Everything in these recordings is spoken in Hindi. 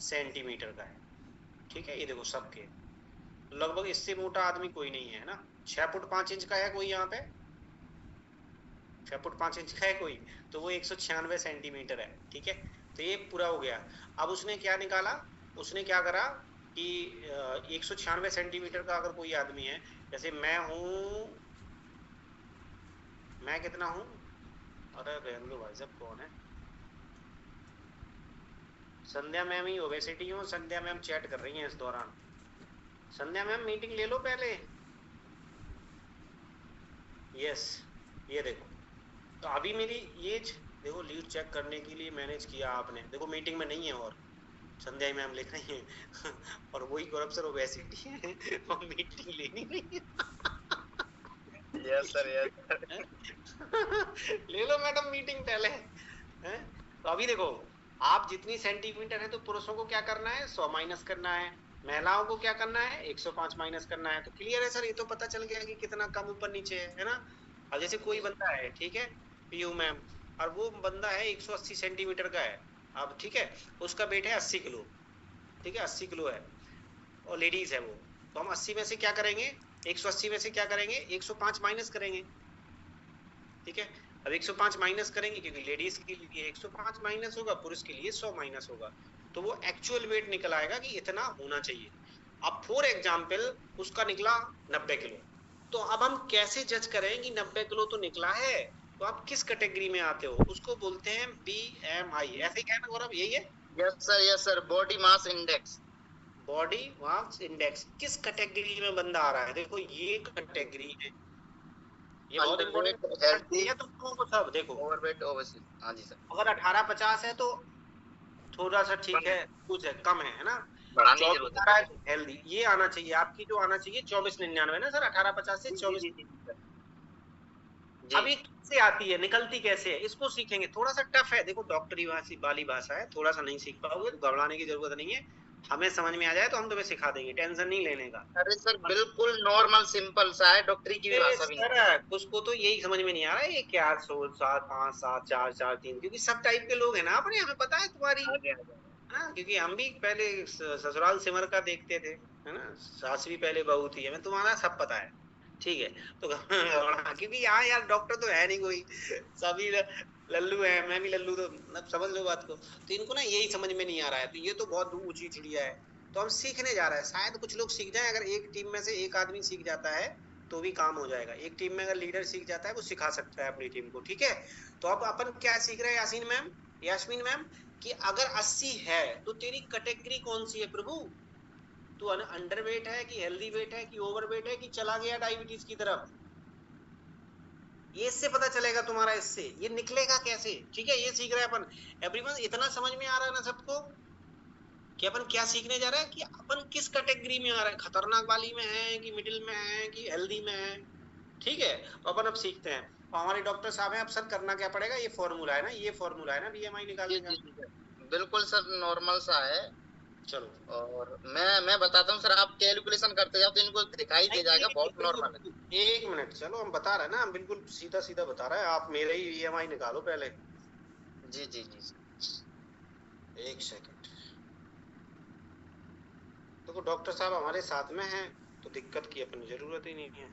सेंटीमीटर का है, ठीक है। ये देखो सबके लगभग इससे मोटा आदमी कोई नहीं है ना। 6 फुट 5 इंच का है कोई यहाँ पे? 6 फुट 5 इंच का है कोई? तो वो 196 सेंटीमीटर है, ठीक है। तो ये पूरा हो गया। अब उसने क्या निकाला, उसने क्या करा कि 196 सेंटीमीटर का अगर कोई आदमी है, जैसे मैं हूँ, मैं कितना हूँ, अरे रहने दो भाई साहब, कौन है? संध्या मैम ही ओबेसिटी हूँ, संध्या मैम चैट कर रही हैं इस दौरान। संध्या मैम मीटिंग ले लो पहले। यस, ये देखो। तो अभी मेरी एज देखो, लीड चेक करने के लिए मैनेज किया आपने, देखो मीटिंग में नहीं है और संध्या मैम लिख रही हैं और वही गौरव सर ओबेसिटी है और मीटिंग लेनी नहीं यस सर, यस सर। है ले लो मैडम मीटिंग पहले, है। तो अभी देखो, आप जितनी सेंटीमीटर है तो पुरुषों को क्या करना है, 100 माइनस करना है, महिलाओं को क्या करना है, 105 माइनस करना है। तो क्लियर है सर, ये तो पता चल गया कि कितना कम ऊपर नीचे है ना। अब जैसे कोई बंदा है, ठीक है, पीयू मैम, और वो बंदा है 180 सेंटीमीटर का है, अब ठीक है, उसका वेट है 80 किलो, ठीक है, 80 किलो है, और लेडीज है वो। तो हम 80 में से क्या करेंगे, 180 में से क्या करेंगे, 105 माइनस करेंगे, ठीक है। अब 105 माइनस करेंगे क्योंकि लेडीज के लिए 105 माइनस होगा, पुरुष के लिए 100 माइनस होगा, तो वो एक्चुअल वेट निकल आएगा कि इतना होना चाहिए। अब फॉर एग्जाम्पल उसका निकला 90 किलो, तो अब हम कैसे जज करें कि 90 किलो तो निकला है, तो आप किस कैटेगरी में आते हो, उसको बोलते हैं BMI, ऐसे ही कहना गौरव, यही है? Yes sir, body mass index. Body mass index, किस कैटेगरी में बंदा आ रहा है, देखो ये कैटेगरी है, ये बहुत इंपॉर्टेंट अंडरवेट, हेल्थी, है तुम लोगों को सब। देखो ओवरवेट, ओबेसिटी। हाँ जी सर। अगर 18-50 है तो थोड़ा सा ठीक है, कुछ है, कम है ना। बढ़ाने की 24 जरूरत आ रहा है। है तो हेल्दी, ये आना चाहिए आपकी, जो आना चाहिए 24-99 ना सर, 18-50 से जी जी 24। जी जी जी सर। जी अब ये कैसे आती है, निकलती कैसे है, इसको सीखेंगे। थोड़ा सा टफ है, देखो डॉक्टरी भाषी वाली भाषा है, थोड़ा सा नहीं सीख पाओगे तो घबराने की जरूरत नहीं है, हमें समझ में आ जाए तो हम तुम्हें सिखा देंगे, टेंशन नहीं लेने का। अरे सर, बिल्कुल नॉर्मल सिंपल सा है, डॉक्टरी की भी भाषा भी नहीं। सर उसको तो यही समझ में नहीं आ रहा है, ये क्या 7 5 7 4 4 3, क्योंकि सब टाइप के लोग हैं ना अपने, हमें पता है तुम्हारी, आ गया, आ गया। हाँ, क्योंकि हम भी पहले ससुराल सिमर का देखते थे, है ना, सास भी पहले बहू थी, हमें तुम्हारा सब पता है, ठीक है। तो क्योंकि यहाँ यार डॉक्टर तो है नहीं कोई, सभी लल्लू है, मैं भी लल्लू, तो अब समझ लो बात को। तो इनको ना यही समझ में नहीं आ रहा है, तो ये तो बहुत ऊंची चिड़िया है। तो हम सीखने जा रहे हैं, शायद कुछ लोग सीख जाए, अगर एक टीम में से एक आदमी सीख जाता है तो भी काम हो जाएगा। एक टीम में अगर लीडर सीख जाता है वो सिखा सकता है अपनी टीम को, ठीक है। तो अब अपन क्या सीख रहे हैं यासीन मैम, यास्मीन मैम, कि अगर 80 है तो तेरी कैटेगरी कौन सी है प्रभु, तू अंडरवेट है कि हेल्दी वेट है कि ओवरवेट है कि चला गया डायबिटीज की तरफ, ये इससे पता चलेगा तुम्हारा, इससे ये निकलेगा कैसे, ठीक है। ये सीख रहे हैं अपन। एवरीवन इतना समझ में आ रहा है ना सबको कि अपन क्या सीखने जा रहे हैं, कि अपन किस कैटेगरी में आ रहे हैं, खतरनाक वाली में है कि मिडिल में है कि हेल्दी में है, ठीक है। तो अपन अब सीखते हैं, तो हमारे डॉक्टर साहब हैं, अब सर करना क्या पड़ेगा, ये फॉर्मूला है ना, ये फॉर्मूला है ना BMI जी निकालने जी का। जी सर, बिल्कुल सर, नॉर्मल सा है। चलो, और मैं बताता हूँ सर, आप कैलकुलेशन करते जाओ तो इनको दिखाई नहीं दे जाएगा, नहीं, बहुत बिल्कुल नॉर्मल है। बिल्कुल, एक मिनट, चलो हम बता रहे हैं ना, हम बिल्कुल सीधा सीधा बता रहे हैं, आप मेरे ही EMI निकालो पहले। जी जी जी सर। एक सेकंड, देखो डॉक्टर साहब हमारे साथ में हैं, तो दिक्कत की अपनी जरूरत ही नहीं है।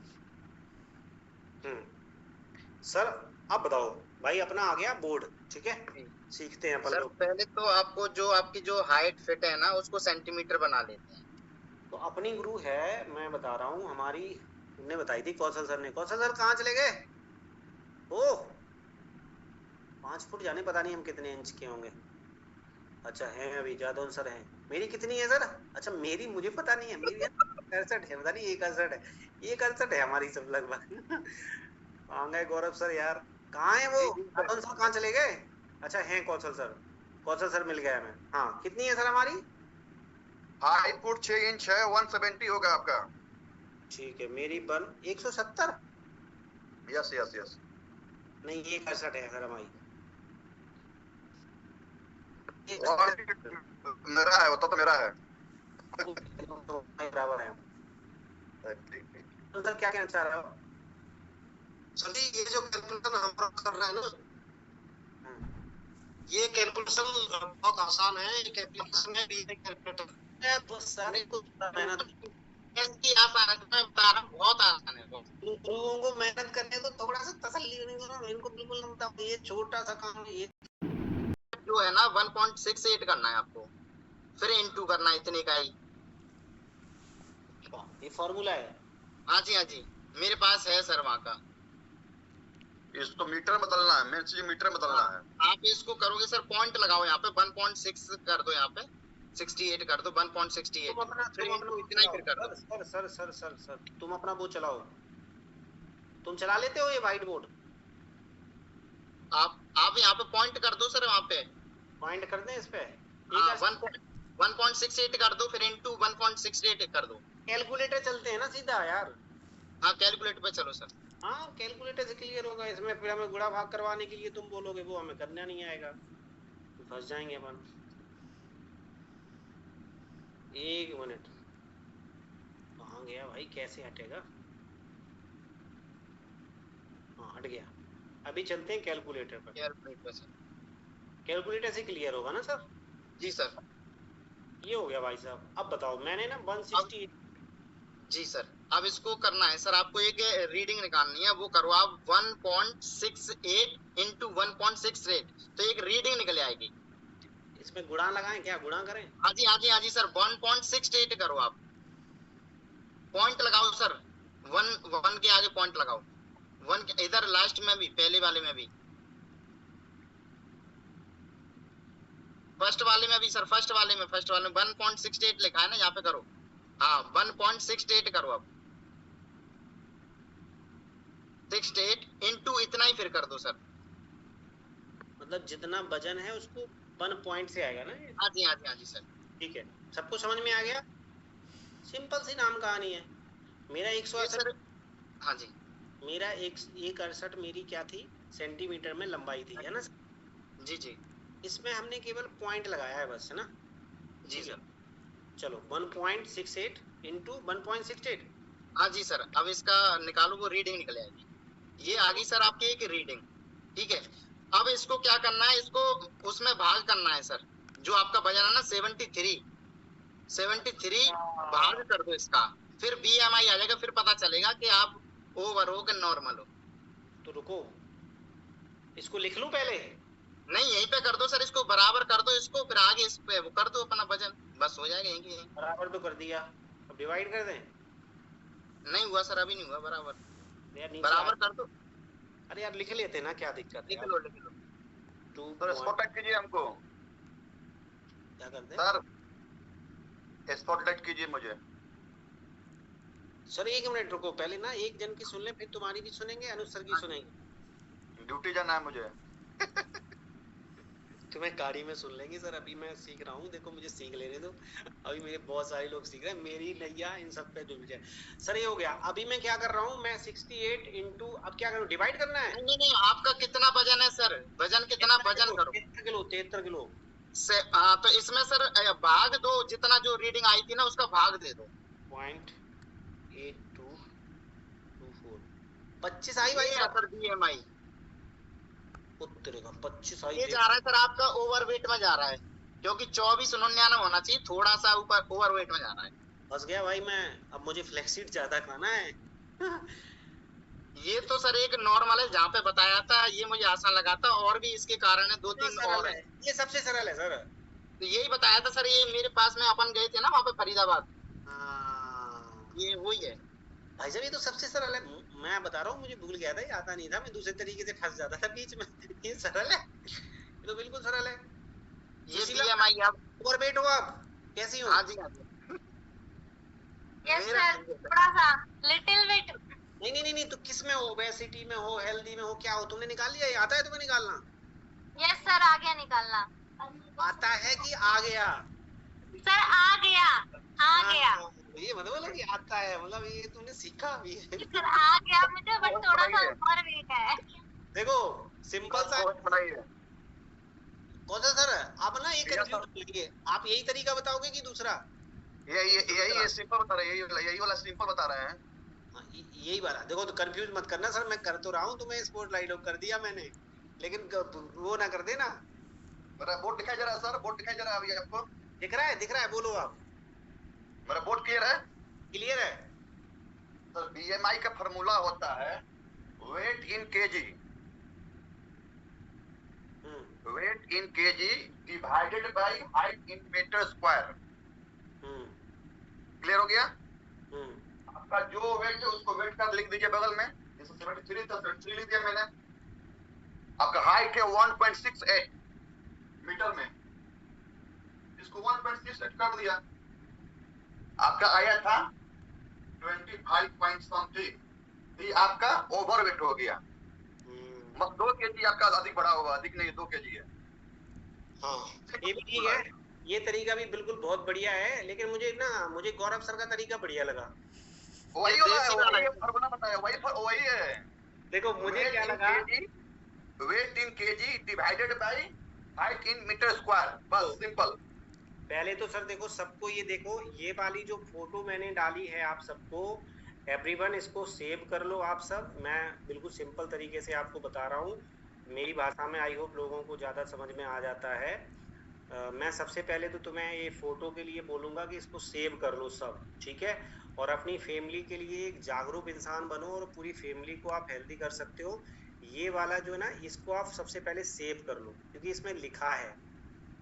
सर आप बताओ, भाई अपना आ गया बोर्ड, ठीक है, जी सीखते हैं अपन सर, लोग। पहले तो आपको जो आपकी जो हाइट फिट है ना, उसको सेंटीमीटर बना लेते हैं। तो अपनी गुरु है, मैं बता रहा हूँ हमारी, तुमने बताई थी कौशल सर ने, कौशल सर कहाँ चले गए? ओ, 5 फुट जाने, पता नहीं हम कितने इंच के होंगे। अच्छा हैं अभी जादौन सर हैं। मेरी कितनी है सर? अच्छा मेरी मुझे पता नहीं है, मेरी 68 है, पता नहीं 168 है, 168 है हमारी सब लगभग कहाँ गए गौरव सर यार, कहाँ है वो? जी जी सर। जादौन सर कहाँ चले गए? अच्छा हैं कौशल सर, कौशल सर मिल गया हमें, हाँ कितनी है सर हमारी? 5 फुट 6 इंच है, 170 होगा आपका। ठीक है, मेरी 170, यस यस यस। नहीं 168 है सर हमारी, मेरा है, वो तो मेरा है। बराबर है। ठीक ठीक। तो सर क्या कहना चाह रहे हो? सर जी ये जो कैलकुलेशन हम लोग कर रहे हैं ना, ये कैलकुलेशन बहुत आसान है, एक एप्लीकेशन है BI कैलकुलेटर। बस सारे को मेहनत, इसकी आसान है, मैं बता रहा हूँ, बहुत आसान है वो। लोगों को मेहनत करने तो थोड़ा सा तसल्ली होने दो, इनको बिल्कुल नहीं पता ये छोटा सा काम है, ये जो है ना 1.68 करना है आपको, फिर इनटू करना है इतने का ही। ये फॉर्मूला है। हाँ जी हाँ जी, मेरे पास है सर वहाँ का। इसको मीटर में बदलना है, मेन चीज मीटर में बदलना है। आप इसको करोगे सर, पॉइंट लगाओ यहाँ पे 1.6 कर दो, यहाँ पे 68 कर दो, 1.68 फिर इनटू इतना ही फिर कर दो। सर तुम अपना वो चलाओ, तुम चला लेते हो ये व्हाइट बोर्ड? आप यहाँ पे पॉइंट कर दो सर, वहाँ पे पॉइंट कर दें इस पे? हाँ, 1.68 कर दो, फिर इनटू 1.68 कर दो। कैलकुलेटर चलते हैं ना सीधा यार। हाँ कैलकुलेट पे चलो सर। हाँ कैलकुलेटर से क्लियर होगा, इसमें फिर हमें गुणा भाग करवाने के लिए तुम बोलोगे, वो हमें करना नहीं आएगा, फंस जाएंगे अपन। एक मिनट, कहाँ गया भाई, कैसे हटेगा? हाँ हट गया। अभी चलते हैं कैलकुलेटर पर। कैलकुलेट पे सर। कैलकुलेटर से क्लियर होगा ना सर? जी सर। ये हो गया भाई साहब। अब बताओ, मैंने ना 160। जी सर, अब इसको करना है सर, आपको एक रीडिंग निकालनी है, वो करो आप 1.68 इंटू 1.68, तो एक रीडिंग निकल आएगी। इसमें गुणा लगाएं क्या, गुणा करें? हाँ जी हाँ जी हाँ जी सर, 1.68 करो आप, पॉइंट लगाओ सर, वन के आगे पॉइंट लगाओ, वन के इधर लास्ट में भी, पहले वाले में भी, फर्स्ट वाले में भी सर, फर्स्ट वाले में 1.68 लिखा है ना, यहाँ पे करो। हाँ 1.68 करो अब, 68 इंटू इतना ही फिर कर दो सर। मतलब जितना वजन है उसको 1 पॉइंट से आएगा ना ये? हाँ जी हाँ जी हाँ जी सर। ठीक है, सबको समझ में आ गया? सिंपल सी नाम कहानी है। मेरा 168, हाँ जी, मेरा 168 मेरी क्या थी, सेंटीमीटर में लंबाई थी, है ना? जी जी इसमें हमने केवल पॉइंट लगाया है बस, है ना? जी सर। चलो 1.68 इंटू 1.68। हाँ जी सर, अब इसका निकालो, वो रीडिंग निकल आएगी, ये आ गई सर आपकी एक रीडिंग। ठीक है, अब इसको क्या करना है, इसको उसमें भाग करना है सर, जो आपका वजन है ना 73 भाग कर दो इसका, फिर BMI आ जाएगा, फिर पता चलेगा कि आप ओवर हो कि नॉर्मल हो। तो रुको, इसको लिख लूं पहले? नहीं, यहीं पे कर दो सर, इसको बराबर कर दो इसको, फिर आगे इस पे वो कर दो अपना वजन, बस हो जाएगा यहीं यहीं। बराबर तो कर दिया, अब डिवाइड कर दें? नहीं हुआ सर, अभी नहीं हुआ बराबर, यार नीचे बराबर कर दो। अरे यार लिख लेते ना, क्या दिक्कत है? लिख लो लिख लो। सर स्पॉटलाइट कीजिए हमको। क्या करते हैं सर स्पॉटलाइट कीजिए मुझे। सर? एक मिनट रुको, पहले ना एक जन की सुन ले, फिर तुम्हारी भी सुनेंगे, अनुज सर की सुनेंगे। ड्यूटी जाना है मुझे। तुम्हें गाड़ी में सुन लेंगे सर, अभी मैं सीख रहा हूँ, देखो मुझे सीख लेने दो, अभी मेरे बहुत सारे लोग सीख रहे हैं, मेरी नैया इन सब पे डूब जाए। सर ये हो गया, अभी मैं क्या कर रहा हूँ, मैं 68 इंटू, अब क्या करूँ, डिवाइड करना है? नहीं नहीं, आपका कितना वजन है सर, वजन कितना, वजन करो 73 किलो। हाँ, तो इसमें सर भाग दो, जितना जो रीडिंग आई थी ना उसका भाग दे दो। 0.8224 25 आई भाई सर BMI उत्तर का 25 आई, ये जा रहा है सर आपका ओवरवेट में जा रहा है, क्योंकि 2499 होना चाहिए, थोड़ा सा ऊपर ओवरवेट में जा रहा है। फंस गया भाई मैं, अब मुझे फ्लेक्सीड ज्यादा खाना है। ये तो सर एक नॉर्मल है जहाँ पे बताया था, ये मुझे आसान लगा था, और भी इसके कारण है, 2-3 और है। ये सबसे सरल है सर। तो यही बताया था सर, ये मेरे पास में अपन गए थे ना वहाँ पे फरीदाबाद, ये वही है भाई साहब, ये तो सबसे सरल है। मैं बता रहा हूँ, मुझे भूल गया था, ये आता नहीं था, मैं दूसरे तरीके से फंस जाता था बीच में। ये सरल है, ये तो बिल्कुल सरल है। ये BMI। आप ओवरवेट हो आप? कैसी हो? हाँ जी हाँ जी। यस सर, थोड़ा सा लिटिल बिट। नहीं, तो किस में हो, ओबेसिटी में हो, हेल्दी में हो, क्या हो? तुमने निकाल लिया? ये आता है तुम्हें निकालना? यस सर, आ गया निकालना। आता है कि आ गया? सर आ गया, आ गया। ये मतलब कि आता है, मतलब ये तुमने सीखा अभी। सर आ गया मुझे, बट थोड़ा सा ऊपर वेट है। देखो सिंपल सा बनाइए। कौन सा सर? आप ना एक आप यही तरीका बताओगे कि दूसरा? यही सिंपल बता रहे हैं, यही वाला सिंपल बता रहे हैं। यही वाला देखो, तो कंफ्यूज मत करना सर, मैं कर तो रहा हूँ, तुम्हें स्पॉटलाइट कर दिया मैंने, लेकिन वो ना कर देना, मेरा बोर्ड दिखाई दे रहा है सर, बोर्ड दिखाई दे रहा है अभी आपको? दिख रहा है, बोलो आप। मेरा बोर्ड क्लियर है? क्लियर है। सर बीएमआई का फॉर्मूला होता है weight in KG, weight in KG divided by height in metre square. Clear हो गया? आपका जो वेट है उसको वेट का लिख दीजिए बगल में, जैसे 73 था 73 लिख दिया मैंने। आपका हाइट है 1.68 मीटर में, इसको 1.68 कर दिया, आपका आया था 25 पॉइंट समथिंग, ये आपका ओवर वेट हो गया। बस 2 केजी आपका अधिक बढ़ा होगा, अधिक नहीं 2 केजी है। हाँ ये भी ठीक है, ये तरीका भी बिल्कुल बहुत बढ़िया है, लेकिन मुझे गौरव सर का तरीका बढ़िया लगा। वही फॉर्मूला बताया, वही है। देखो मुझे क्या लगा, weight in KG divided by height in metre square, बस सिंपल। पहले तो सर देखो, सबको ये देखो, ये वाली जो फोटो मैंने डाली है आप सबको, एवरीवन इसको सेव कर लो आप सब। मैं बिल्कुल सिंपल तरीके से आपको बता रहा हूँ, मेरी भाषा में, आई होप लोगों को ज़्यादा समझ में आ जाता है। मैं सबसे पहले तो तुम्हें ये फोटो के लिए बोलूँगा कि इसको सेव कर लो सब, ठीक है? और अपनी फैमिली के लिए एक जागरूक इंसान बनो और पूरी फैमिली को आप हेल्दी कर सकते हो। ये वाला जो है ना, इसको आप सबसे पहले सेव कर लो, क्योंकि इसमें लिखा है,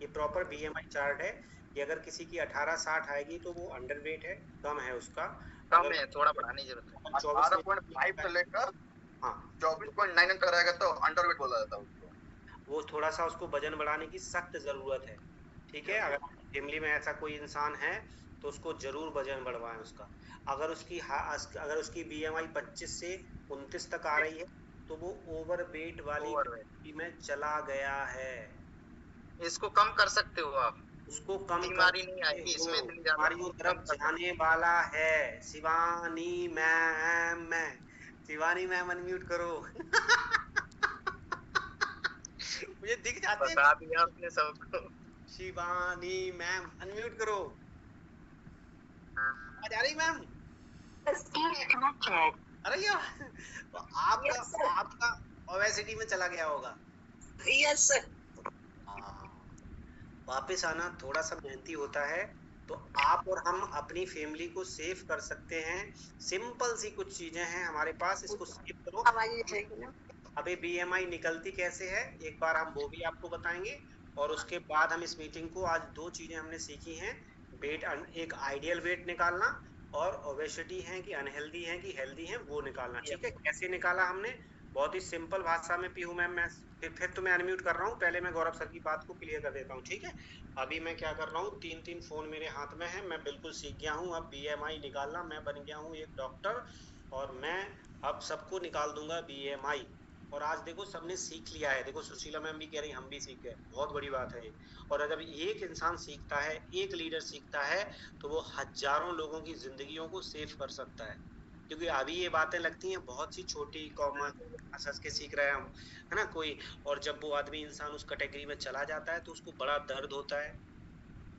ये प्रॉपर बीएमआई चार्ट है कि अगर किसी की 18-60 आएगी तो वो अंडरवेट है, कम है उसका, कम है, थोड़ा बढ़ाने की जरूरत है। 18.5 से लेकर हाँ 24.9 तक रहेगा तो अंडरवेट बोला जाता है उसको। वो थोड़ा सा उसको वजन बढ़ाने की सख्त जरूरत है, ठीक है? अगर फैमिली में ऐसा कोई इंसान है तो उसको जरूर वजन बढ़वाएं उसका। अगर उसकी बीएमआई 25 से 29 तक आ रही है तो वो ओवरवेट वाली कैटेगरी में चला गया है। इसको कम कर सकते हो आप, उसको कम बीमारी नहीं आएगी इसमें, इतनी ज्यादा तरफ जाने वाला है। शिवानी मैम अनम्यूट करो। मुझे दिख जाते हैं, बता दिया आपने सबको। शिवानी मैम अनम्यूट करो। आज आ रही मैम? अरे यार, तो आपका ओबेसिटी में चला गया होगा। Yes sir. वापस आना थोड़ा सा मेहनती होता है, तो आप और हम अपनी फैमिली को सेव कर सकते हैं। सिंपल सी कुछ चीजें हैं हमारे पास, इसको सेव करो। अभी बीएमआई निकलती कैसे है एक बार हम वो भी आपको बताएंगे, और उसके बाद हम इस मीटिंग को, आज 2 चीजें हमने सीखी हैं, वेट, एक आइडियल वेट निकालना, और ओबेसिटी है कि अनहेल्दी है कि हेल्दी है वो निकालना, ठीक है? कैसे निकाला हमने, बहुत ही सिंपल भाषा में। पीहू मैम, मैं फिर तो मैं अनम्यूट कर रहा हूँ, पहले मैं गौरव सर की बात को क्लियर कर देता हूँ, ठीक है? अभी मैं क्या कर रहा हूँ, 3 फोन मेरे हाथ में है, मैं बिल्कुल सीख गया हूँ अब बीएमआई निकालना। मैं बन गया हूँ एक डॉक्टर, और मैं अब सबको निकाल दूंगा बीएमआई। और आज देखो सबने सीख लिया है, देखो सुशीला मैम भी कह रही हम भी सीख गए, बहुत बड़ी बात है ये। और जब एक इंसान सीखता है, एक लीडर सीखता है, तो वो हजारों लोगों की जिंदगियों को सेव कर सकता है। क्योंकि अभी ये बातें लगती हैं बहुत सी छोटी, कॉमन, हंस के सीख रहे हैं हम, है ना कोई, और जब वो आदमी इंसान उस कैटेगरी में चला जाता है तो उसको बड़ा दर्द होता है,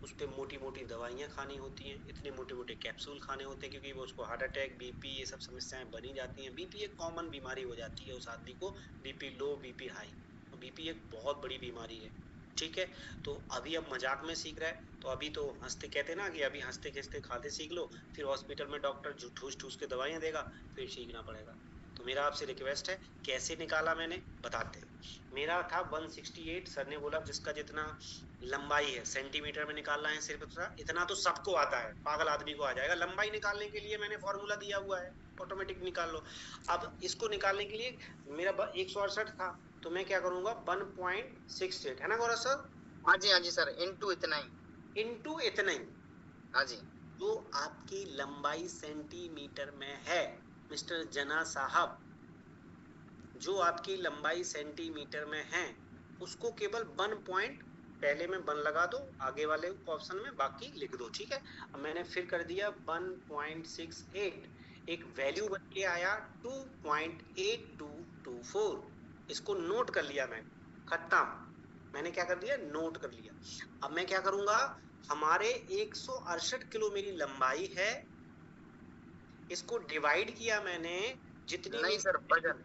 उस पर मोटी मोटी दवाइयाँ खानी होती हैं, इतने मोटे मोटे कैप्सूल खाने होते हैं, क्योंकि वो उसको हार्ट अटैक, बीपी, ये सब समस्याएं बनी जाती हैं। बीपी एक कॉमन बीमारी हो जाती है उस आदमी को, बीपी लो, बीपी हाई, तो बीपी एक बहुत बड़ी बीमारी है, ठीक है? तो अभी अब मजाक में सीख रहा है, तो अभी तो हंसते, कहते ना कि अभी हंसते खिसते खाते सीख लो, फिर हॉस्पिटल में डॉक्टर ठूस ठूस के दवाइयाँ देगा, फिर सीखना पड़ेगा। तो मेरा आपसे रिक्वेस्ट है, कैसे निकाला मैंने बताते हैं। मेरा था 168, सर ने बोला जिसका जितना लंबाई है सेंटीमीटर में निकालना है सिर्फ, इतना तो सबको आता है, पागल आदमी को आ जाएगा। लंबाई निकालने के लिए मैंने फॉर्मूला दिया हुआ है, ऑटोमेटिक निकाल लो। अब इसको निकालने के लिए मेरा 168 था, तो मैं क्या करूंगा, 1.68 है ना गौरव सर? हाँ जी सर, इनटू इतना ही, इनटू इतना ही। हाँ जी। जो आपकी लंबाई सेंटीमीटर में है मिस्टर जना साहब, जो आपकी लंबाई सेंटीमीटर में है, उसको केवल 1 पहले में 1 लगा दो, आगे वाले ऑप्शन में बाकी लिख दो, ठीक है? अब मैंने फिर कर दिया 1.68, एक वैल्यू बन के आया 2.8224, इसको नोट कर लिया मैं, खत्म। मैंने क्या कर दिया, नोट कर लिया। अब मैं क्या करूंगा, हमारे 168 किलो मेरी लंबाई है, इसको डिवाइड किया मैंने, जितनी नहीं सर, वजन,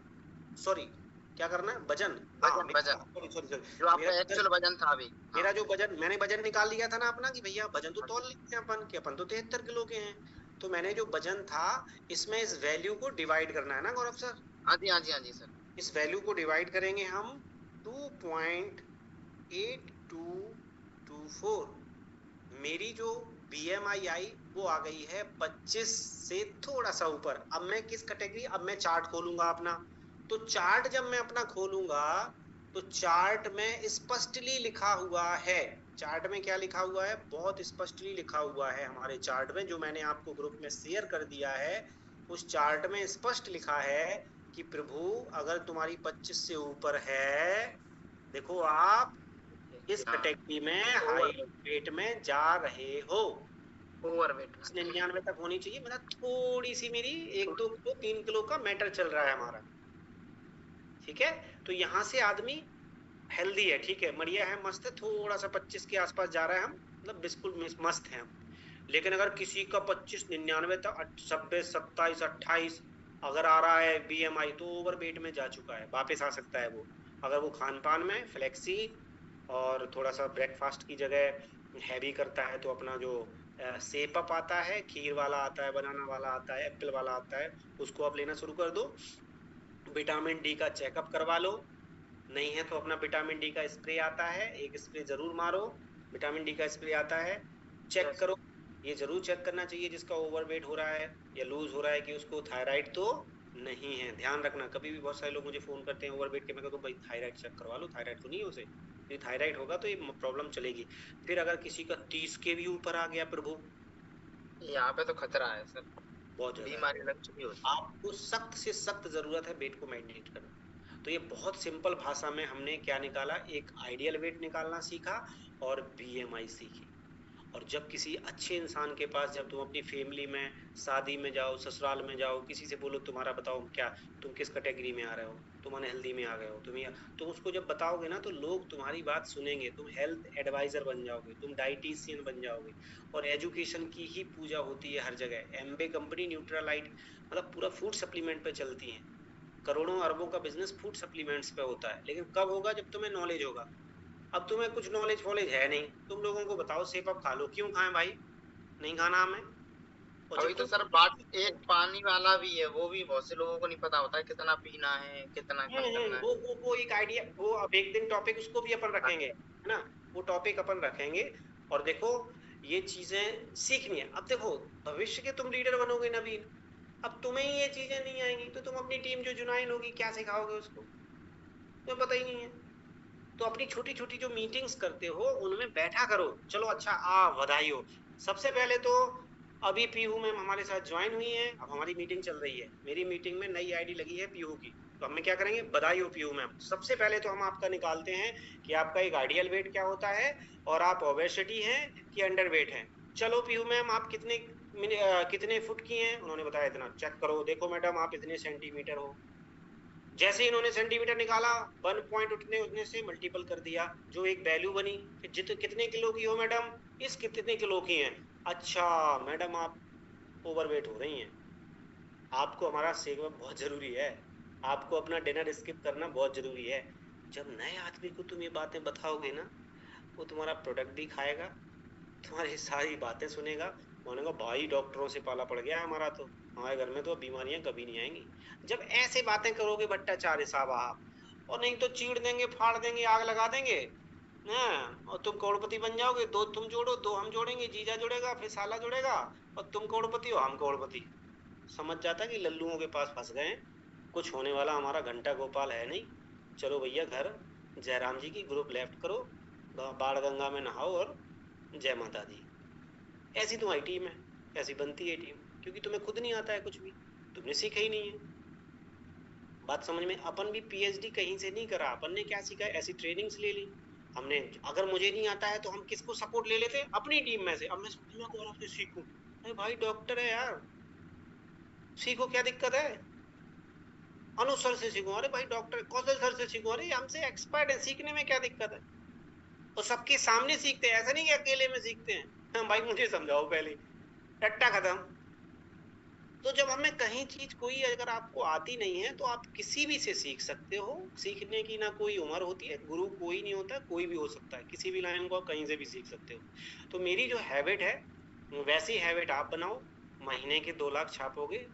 सॉरी क्या करना है, वजन। वजन सॉरी, जो आपका एक्चुअल वजन था अभी। मेरा जो वजन, मैंने वजन निकाल लिया था ना अपना कि भैया वजन तो तौल लेते हैं अपन कि अपन तो 73 किलो के हैं। तो मैंने जो वजन था इसमें इस वैल्यू को डिवाइड करना है ना गौरव सर। हाँ जी हाँ जी हाँ जी सर। इस वैल्यू को डिवाइड करेंगे हम 2.8224। मेरी जो BMI आई वो आ गई है 25 से थोड़ा सा ऊपर। अब मैं किस कैटेगरी, अब मैं चार्ट खोलूंगा अपना। तो चार्ट जब मैं अपना खोलूंगा तो चार्ट में स्पष्टली लिखा हुआ है, चार्ट में क्या लिखा हुआ है, बहुत स्पष्टली लिखा हुआ है हमारे चार्ट में, जो मैंने आपको ग्रुप में शेयर कर दिया है। उस चार्ट में स्पष्ट लिखा है कि प्रभु अगर तुम्हारी 25 से ऊपर है, देखो आप इस कैटेगरी में हाई वेट में जा रहे हो। ओवरवेट 99 तक होनी चाहिए, मतलब थोड़ी सी मेरी 1-2 किलो 3 किलो का मैटर चल रहा है हमारा। ठीक है, तो यहाँ से आदमी हेल्दी है, ठीक है, बढ़िया है, मस्त है, थोड़ा सा 25 के आसपास जा रहा है, हम मतलब बिल्कुल मस्त है हम। लेकिन अगर किसी का 25, 99 तक 26, 27, 28 अगर आ रहा है BMI, तो ओवर वेट में जा चुका है, वापस आ सकता है वो। अगर वो खान पान में फ्लेक्सी और थोड़ा सा ब्रेकफास्ट की जगह हैवी करता है, तो अपना जो सेप अप आता है, खीर वाला आता है, बनाना वाला आता है, एप्पल वाला आता है, उसको आप लेना शुरू कर दो। विटामिन डी का चेकअप करवा लो, नहीं है तो अपना विटामिन डी का स्प्रे आता है, एक स्प्रे जरूर मारो, विटामिन डी का स्प्रे आता है, चेक करो। ये जरूर चेक करना चाहिए जिसका ओवरवेट हो रहा है या लूज हो रहा है कि उसको थायराइड तो नहीं है। ध्यान रखना, कभी भी बहुत सारे लोग मुझे फोन करते हैं ओवरवेट के, मैं कहता हूं भाई थायराइड चेक करवा लो, थायराइड तो नहीं है उसे, यदि थायराइड होगा तो ये प्रॉब्लम चलेगी। फिर अगर किसी का 30 के भी ऊपर आ गया प्रभु, यहाँ पे तो खतरा है सर, बहुत ज्यादा बीमारी लग चुकी होती है। आपको सख्त से सख्त जरूरत है वेट को मेंटेन करना। तो ये बहुत सिंपल भाषा में हमने क्या निकाला, एक आइडियल वेट निकालना सीखा और BMI सीखी। और जब किसी अच्छे इंसान के पास, जब तुम अपनी फैमिली में शादी में जाओ, ससुराल में जाओ, किसी से बोलो तुम्हारा बताओ क्या, तुम किस कैटेगरी में आ रहे हो, तुम अनहेल्दी में आ गए हो, तुम उसको जब बताओगे ना तो लोग तुम्हारी बात सुनेंगे, तुम हेल्थ एडवाइजर बन जाओगे, तुम डाइटिशियन बन जाओगे। और एजुकेशन की ही पूजा होती है हर जगह। एम्बे कंपनी न्यूट्रालाइट मतलब पूरा फूड सप्लीमेंट पे चलती है, करोड़ों अरबों का बिजनेस फूड सप्लीमेंट्स पे होता है। लेकिन कब होगा, जब तुम्हें नॉलेज होगा। अब तुम्हें कुछ नॉलेज फॉलेज है नहीं, तुम लोगों को बताओ सेप अप खा लो, क्यों खाएं भाई, नहीं खाना हमें। और अभी जब तो तुम सर बात, एक पानी वाला भी है, वो भी बहुत से लोगों को नहीं पता होता है कितना पीना है, कितना कम करना है। वो एक आइडिया, वो अब एक दिन टॉपिक उसको भी अपन रखेंगे, है ना, वो टॉपिक अपन रखेंगे। और देखो ये चीजें सीखनी है। अब देखो भविष्य के तुम लीडर बनोगे नवीन, अब तुम्हें ही ये चीजें नहीं आएंगी तो तुम अपनी टीम जो जुनाइन होगी क्या सिखाओगे उसको, तुम्हें पता ही नहीं है। तो अपनी छोटी छोटी जो मीटिंग्स करते हो उनमें बैठा करो, चलो अच्छा बधाई हो। सबसे पहले तो अभी पीहू मैम हमारे साथ ज्वाइन हुई है, अब हमारी मीटिंग चल रही है, मेरी मीटिंग में नई आईडी लगी है पीहू की, तो हमें क्या करेंगे, बधाई हो पीहू मैम। सबसे पहले तो हम आपका निकालते हैं कि आपका एक आइडियल वेट क्या होता है और आप ओबेसिटी हैं कि अंडर वेट हैं। चलो पीहू मैम आप कितने फुट की हैं, उन्होंने बताया इतना। चेक करो, देखो मैडम आप इतने सेंटीमीटर हो। जैसे ही इन्होंने सेंटीमीटर निकाला, 1 पॉइंट उठने उठने से मल्टीपल कर दिया, जो एक वैल्यू बनी। फिर कितने किलो की हो मैडम, इस कितने किलो की हैं। अच्छा मैडम आप ओवरवेट हो रही हैं, आपको हमारा सेवा बहुत जरूरी है, आपको अपना डिनर स्किप करना बहुत जरूरी है। जब नए आदमी को तुम ये बातें बताओगे ना, वो तुम्हारा प्रोडक्ट भी खाएगा, तुम्हारी सारी बातें सुनेगा, मानेगा भाई डॉक्टरों से पाला पड़ गया है हमारा, तो हमारे घर में तो बीमारियां कभी नहीं आएंगी। जब ऐसे बातें करोगे भट्टाचार्य साहब आप, और नहीं तो चीड़ देंगे, फाड़ देंगे, आग लगा देंगे, हाँ, और तुम करोड़पति बन जाओगे। दो तुम जोड़ो, दो हम जोड़ेंगे, जीजा जोड़ेगा, फिर साला जोड़ेगा, और तुम करोड़पति हो, हम करोड़पति। समझ जाता कि लल्लुओं के पास फंस गए, कुछ होने वाला हमारा घंटा गोपाल है नहीं। चलो भैया घर, जयराम जी की ग्रुप लेफ्ट करो, बाण गंगा में नहाओ और जय माता दी। ऐसी तुम्हारी टीम है, ऐसी बनती है टीम, क्योंकि तुम्हें खुद नहीं आता है कुछ भी, तुमने सीखा ही नहीं है। बात समझ में, अपन भी PhD कहीं से नहीं करा, अपन ने क्या सीखा, ऐसी ट्रेनिंग्स ले ली हमने। अगर मुझे नहीं आता है तो हम किसको सपोर्ट ले लेते, अपनी टीम में से। अब मैं गौरव से सीखूं, अरे भाई डॉक्टर है यार, सीखो, क्या दिक्कत है। अनु सर से सीखो, अरे भाई डॉक्टर कौशल सर से सीखो, अरे हमसे एक्सपर्ट है, सीखने में क्या दिक्कत है। और सबके सामने सीखते हैं, ऐसा नहीं कि अकेले में सीखते हैं। हाँ भाई मुझे समझाओ पहले, टट्टा खत्म। तो जब हमें कहीं चीज कोई अगर आपको आती नहीं है तो आप किसी भी से सीख सकते हो। सीखने की ना कोई उम्र होती है, गुरु कोई नहीं होता, कोई भी हो सकता है, किसी भी लाइन को आप कहीं से भी सीख सकते हो। तो मेरी जो हैबिट है वैसी हैबिट आप बनाओ। महीने के 2 लाख छापोगे,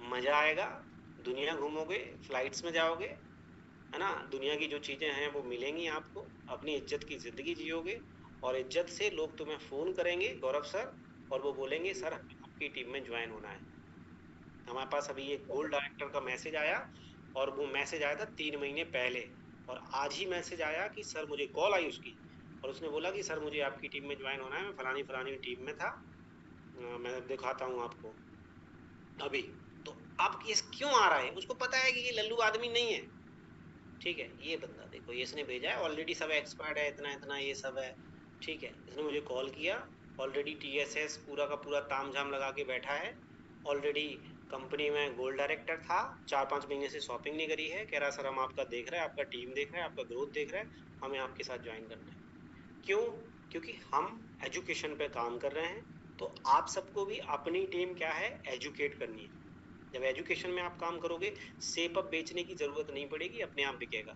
मजा आएगा, दुनिया घूमोगे, फ्लाइट्स में जाओगे, है ना, दुनिया की जो चीजें हैं वो मिलेंगी आपको, अपनी इज्जत की जिंदगी जियोगे, और इज्जत से लोग तुम्हें फोन करेंगे, गौरव सर, और वो बोलेंगे सर आपकी टीम में ज्वाइन होना है। हमारे पास अभी एक गोल्ड डायरेक्टर का मैसेज आया, और वो मैसेज आया था 3 महीने पहले, और आज ही मैसेज आया कि सर, मुझे कॉल आई उसकी, और उसने बोला कि सर मुझे आपकी टीम में ज्वाइन होना है, मैं फलानी फलानी टीम में था, मैं दिखाता हूँ आपको अभी। तो आप ये क्यों आ रहा है, उसको पता है कि ये लल्लू आदमी नहीं है, ठीक है। ये बंदा देखो, ये इसने भेजा है, ऑलरेडी सब एक्सपर्ट है, इतना इतना ये सब है, ठीक है। इसने मुझे कॉल किया, ऑलरेडी TSS पूरा का पूरा तामझाम लगा के बैठा है, ऑलरेडी कंपनी में गोल्ड डायरेक्टर था, 4-5 महीने से शॉपिंग नहीं करी है, कह रहा सर हम आपका देख रहे हैं, आपका टीम देख रहे हैं, आपका ग्रोथ देख रहे हैं, हमें आपके साथ ज्वाइन करना है। क्यों? क्योंकि हम एजुकेशन पे काम कर रहे हैं। तो आप सबको भी अपनी टीम क्या है, एजुकेट करनी है। जब एजुकेशन में आप काम करोगे, सेप अप बेचने की जरूरत नहीं पड़ेगी, अपने आप बिकेगा।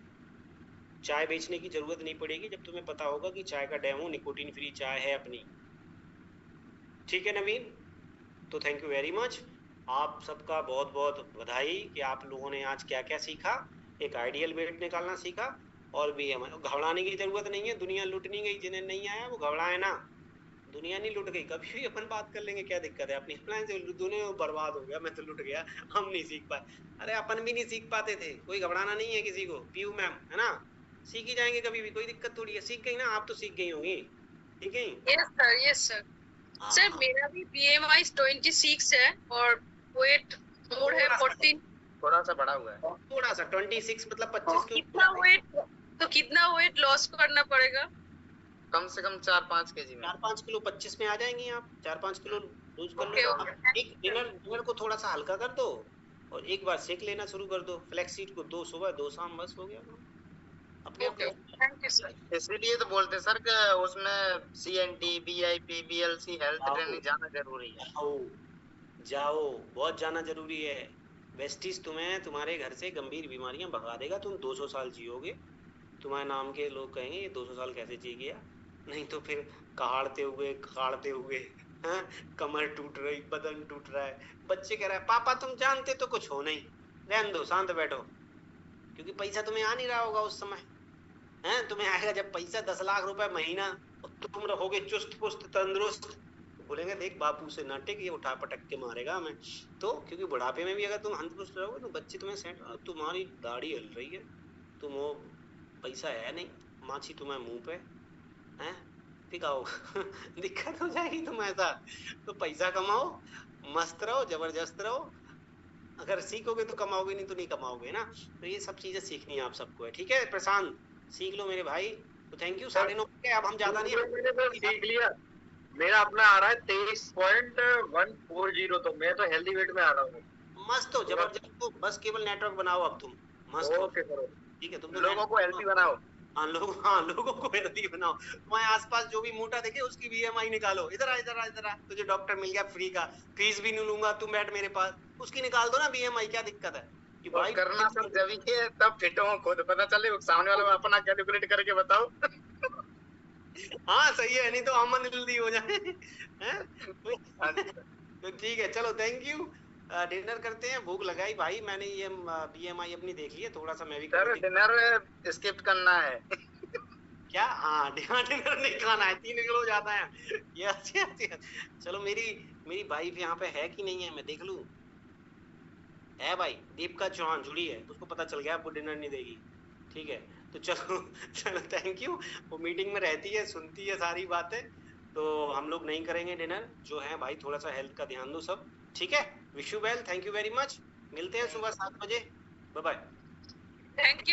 चाय बेचने की जरूरत नहीं पड़ेगी, जब तुम्हें पता होगा कि चाय का डेमो निकोटीन फ्री चाय है अपनी, ठीक है नवीन। तो थैंक यू वेरी मच, आप सबका बहुत बहुत बधाई कि आप लोगों ने आज क्या क्या सीखा। एक आइडियल वेट निकालना सीखा, और भी घबराने की जरूरत नहीं है, दुनिया लुट नहीं गई, जिन्हें नहीं आया वो घबराए ना, दुनिया नहीं लुट गई, कभी भी अपन बात कर लेंगे, क्या दिक्कत है, अपनी प्लान से दुनिया बर्बाद हो गया, मैं तो लुट गया, हम नहीं सीख पाए, अरे अपन भी नहीं सीख पाते थे, कोई घबराना नहीं है किसी को, पीयू मैम, है ना, सीख ही जाएंगे कभी भी, कोई दिक्कत थोड़ी है, सीख गई ना, आप तो सीख गई होंगी, ठीक है। Yes sir, yes sir. Sir मेरा भी BMI 26 है और वेट मोर है 14। थोड़ा सा बढ़ा हुआ है, थोड़ा सा 26 मतलब 25 के कितना वेट लॉस करना पड़ेगा? कम से कम 4-5 kg में। 4-5 किलो 25 में आ जाएंगी आप, 4-5 किलो लूज कर लो। एक डिनर को थोड़ा सा हल्का कर दो, और एक बार सेक लेना शुरू कर दो, फ्लैक्स सीड को 2 सुबह 2 शाम, बस हो गया अपने आप। Thank you sir. इसीलिए तो बोलते सर कि उसमें CNT, BIP, BLC health training जाना जरूरी है। जाओ, बहुत जाना जरूरी है। वेस्टिज तुम्हें तुम्हारे घर से गंभीर बीमारियां भगा देगा, तुम 200 साल जियोगे, तुम्हारे नाम के लोग कहेंगे ये 200 साल कैसे जी गया, नहीं तो फिर कहाड़ते हुए खाड़ते हुए, हाँ, कमर टूट रही, बदन टूट रहा है, बच्चे कह रहा है पापा तुम जानते तो कुछ हो नहीं, रहने दो, शांत बैठो, क्योंकि पैसा तुम्हें आ नहीं रहा होगा उस समय, हैं, तुम्हें आएगा जब पैसा 10 लाख रुपए महीना, और तुम रहोगे चुस्त पुस्त तंदुरुस्त, बोलेंगे देख बापू से नाटक, ये उठा पटक के मारेगा हमें। तो क्योंकि बुढ़ापे में भी अगर तुम हंसपुष्ट रहोगे तो बच्चे तुम्हें सेट, तुम्हारी दाढ़ी हिल रही है, तुम वो पैसा है नहीं, माछी तुम्हें मुंह पे है, दिखाओ दिक्कत हो जाएगी तुम्हारे साथ। तो पैसा कमाओ, मस्त रहो, जबरदस्त रहो, अगर सीखोगे तो कमाओगे, नहीं तो नहीं कमाओगे ना। तो ये सब चीजें सीखनी है आप सबको है, ठीक है प्रशांत, सीख लो मेरे भाई। तो थैंक यू, 9:30 अब हम ज्यादा नहीं सीख लिया, मेरा अपना आ रहा है 23.140, तो मैं तो हेल्दी वेट में आ रहा हूँ। मस्त हो, जबरदस्त हो, बस केवल नेटवर्क बनाओ अब तुम, मस्त हो, ओके सर, ठीक है। तुम तो लोगों को हेल्दी बनाओ। हाँ, लोगों को हेल्दी बनाओ। तुम्हारे आसपास जो भी मोटा देखे उसकी BMI निकालो, इधर आ, तुझे डॉक्टर मिल गया फ्री का, फीस भी नहीं लूंगा, तुम बैठ मेरे पास, उसकी निकाल दो ना BMI, क्या दिक्कत है कि भाई करना सब जब ही है, तब फिट हो, खुद पता चले, सामने वाले को अपना कैलकुलेट करके बताओ। हाँ सही है, नहीं तो हम जल्दी हो जाए हैं? तो ठीक है, चलो थैंक यू, डिनर करते हैं, भूख लगाई भाई, मैंने ये BMI अपनी देख ली है, थोड़ा सा मैं भी सर डिनर स्किप करना है। क्या? हाँ डिनर नहीं खाना है, 3 किलो जाता है ये, अच्छी। चलो मेरी वाइफ यहाँ पे है कि नहीं है, मैं देख लूं, है भाई, दीपिका चौहान जुड़ी है, उसको पता चल गया आपको डिनर नहीं देगी, ठीक है। तो चलो थैंक यू, वो मीटिंग में रहती है, सुनती है सारी बातें, तो हम लोग नहीं करेंगे डिनर, जो है भाई थोड़ा सा हेल्थ का ध्यान दो सब, ठीक है। Wish you well, thank you very much, मिलते हैं सुबह 7 बजे, बाय बाय। Thank you.